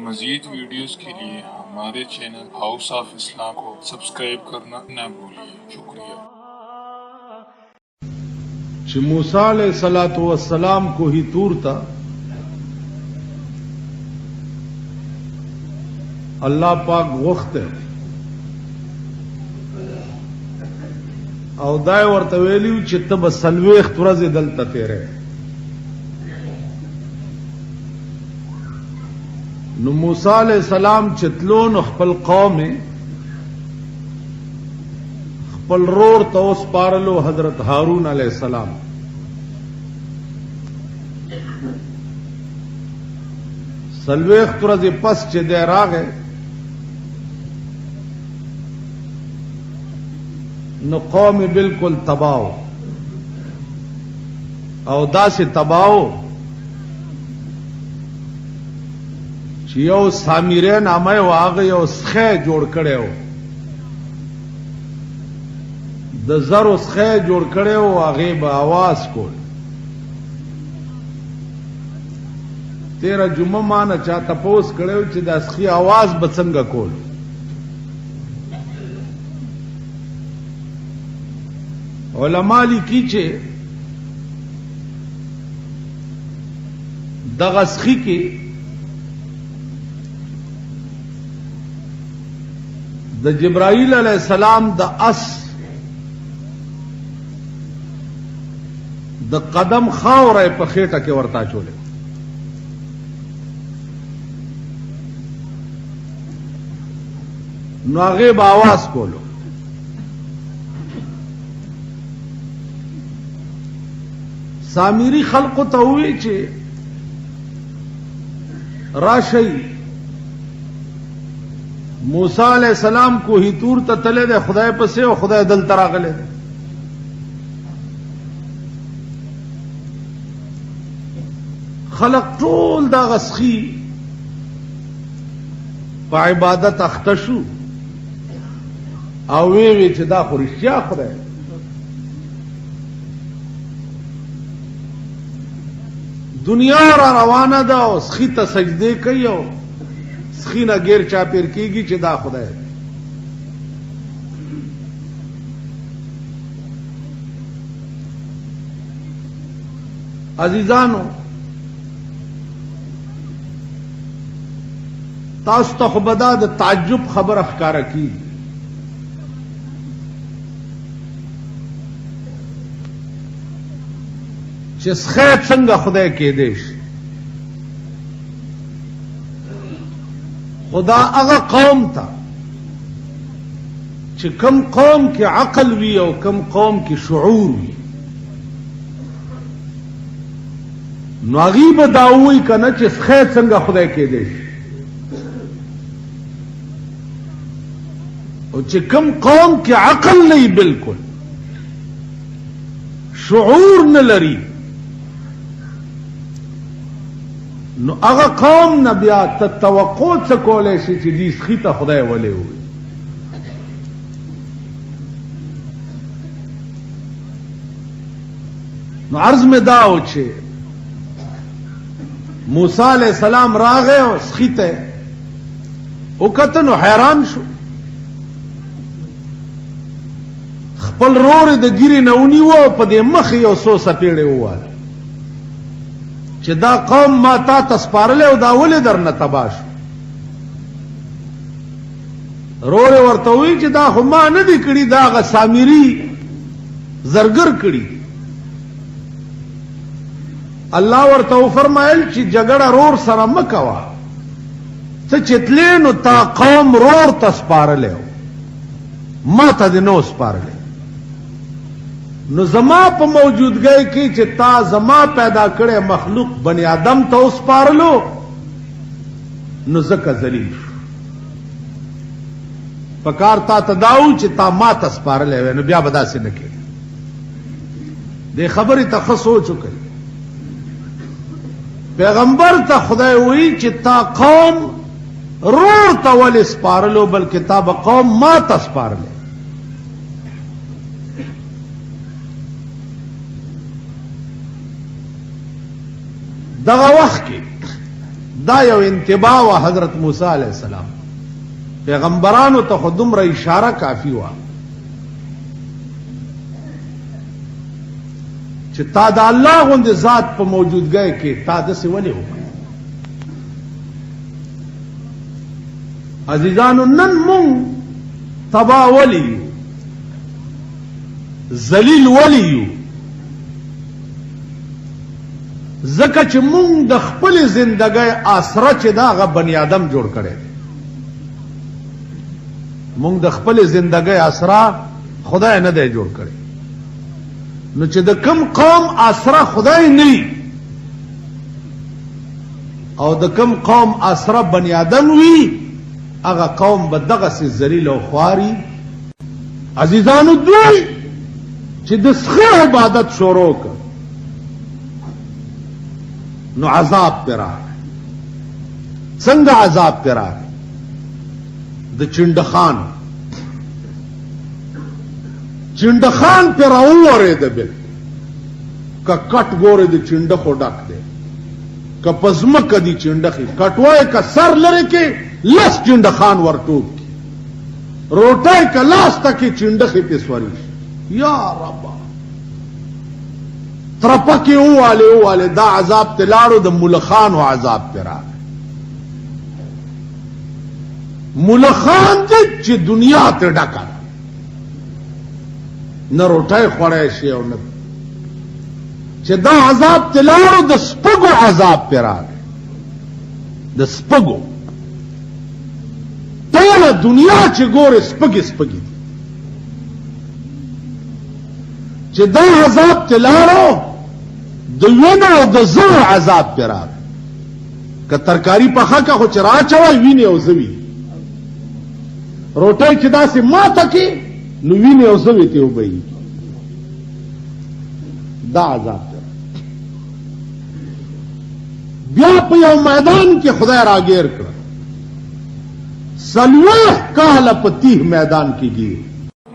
मजीद वीडियोस के लिए हमारे चैनल हाउस ऑफ इस्लाम को सब्सक्राइब करना न भूलिए। शुक्रिया। چې موسی علیہ الصلوۃ والسلام کو ہی تور تا اللہ پاک وخت او دای ورته ویلیو چې ته به سلويخ ورځې دلته تیرې. نو موسی علیہ السلام چتلون خپل قوم خپل رور ته اوس پارلو حضرت هارون علیہ السلام. سلويخ ورځې پس چې دی راغی نو قوم بالکل تباہ او داسې تباہ چې یو سامری نامه او هغه یو سخه جوړ کړو د زرو سخه جوړ کړو هغه به आवाज کول. 13 جمعه مان چا تپوس کړو چې د سخی आवाज به څنګه کول. علماء لیکي چې دغه سخی کې د جبرائیل علیہ السلام د اس د قدم خاوره په خېټه کې ورتا چولې. نو هغه به आवाज کولو. سامری خلق ته وی چې راشي موسی علیہ السلام کو ہی تور ته تله ده خدای پسې او خدای دل تراغله. خلق ټول دا غسخي په عبادت اختشو او وی چې دا خو رښتیا خدای. دنیا را روانه ده او سخي ته سجده کوي او سخینه غیر چا پیر کیږي چې دا خدای. عزیزانو تاسو ته خبره د تعجب خبر ښکارا کی چې سخه څنګه خدای کې دیش. خدا هغه قوم ته چې کم قوم کې عقل وي او کم قوم کې شعور وي نو هغه به دا وایي کنه چې څنګه څنګه خدای کې دی. او چې کم قوم کې عقل نه بالکل شعور نه لري نو هغه قوم نه بیا توقع څه کولای شي چې دې سخی ته خدای ولې وي. نو عرض میں داو چې موسی علیہ السلام راغه او سخی ته وکته نو حیران شو. خپل رور د ګیری نه ونیو په دې مخ یو سو سپېړې وواله چې دا قوم ما تا تسپارل او دا ولې درنه تباش. رور ورته وی چې دا خو ما نه دی کړی دا غ سامری زرګر کړی. الله ورته فرمایل چې جګړه رور سره مکوا څه چتلې نو تا قوم رور تسپارل ما ته نو سپارل. نو زما په موجودګۍ کې چې تا زما پیدا کړې مخلوق بنی آدم ته اوس پارلو نو زکه ذلیل شو. پکار تا تداو چې تا ما ته سپارلې نو بیا به داسې نه کېږي. دې خبرې ته ښه سوچ وکړئ. پیغمبر ته خدای وایي چې تا قوم رور ته ولې سپارلو بلکې تا به قوم ما ته سپارلې. دغه وخت کې دا یو انتباه و حضرت موسی علیہ السلام. پیغمبرانو ته خو دومره اشاره کافی وه چې تا د الله غوندې ذات په موجودګۍ کې تا داسې ولې وکړه. عزیزانو نن مونږ تبا ولی یو، ذلیل ولی یو، ځکه چې مونږ د خپل زندګۍ آسره چې دا هغه بني آدم جوړ کړی دی. مونږ د خپل زندګۍ آسره خدای نه دی جوړ کړی. نو چې د کم قوم آسره خدای نه او د کم قوم آسره بني آدم وي، هغه قوم به دغسې ذلیل او خواري. عزیزانو دوی چې د څښه عبادت شروع کړ نو عذاب پې راغی. څنګه عذاب پې راغی؟ د چنډخان پې راوورېده. بل که کټ ګورې د چنډخو ډک دی، که په ځمکه دي چنډخې کټ وای، که سر لرې کې لس چنډخان ورټوپ کی، روټۍ که لاس ته کې چنډخې پې سوري شي. یا ربا ترپکې ووالې دا عذاب ته لاړو. د ملخانو عذاب پې راغی. ملخان دی چې دنیا ته ډکه ده، نه روټۍ خوړی شي او نه. چې دا عذاب ته لاړو د سپږو عذاب پې راغی. د سپږو ټوله دنیا چې ګورې سپږې دي. چې دا عذاب ته لاړو د وینو او د زړه عذاب پې راغی. که ترکاري پخه که خو چې راچوی وینې او زوي، روټۍ چې داسې ماته کې نو وینې او زوي ته وبهي. دا عذاب پې راغی. بیا په یو میدان کې خدای راګیر کړ. 40 کاله په تیه میدان کې گیر.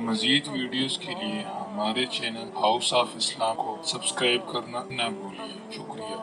مزید ویڈیوز کے لیے ہمارے چینل ہاؤس آف اسلام کو سبسکرائب کرنا نہ بھولیے. شکریہ.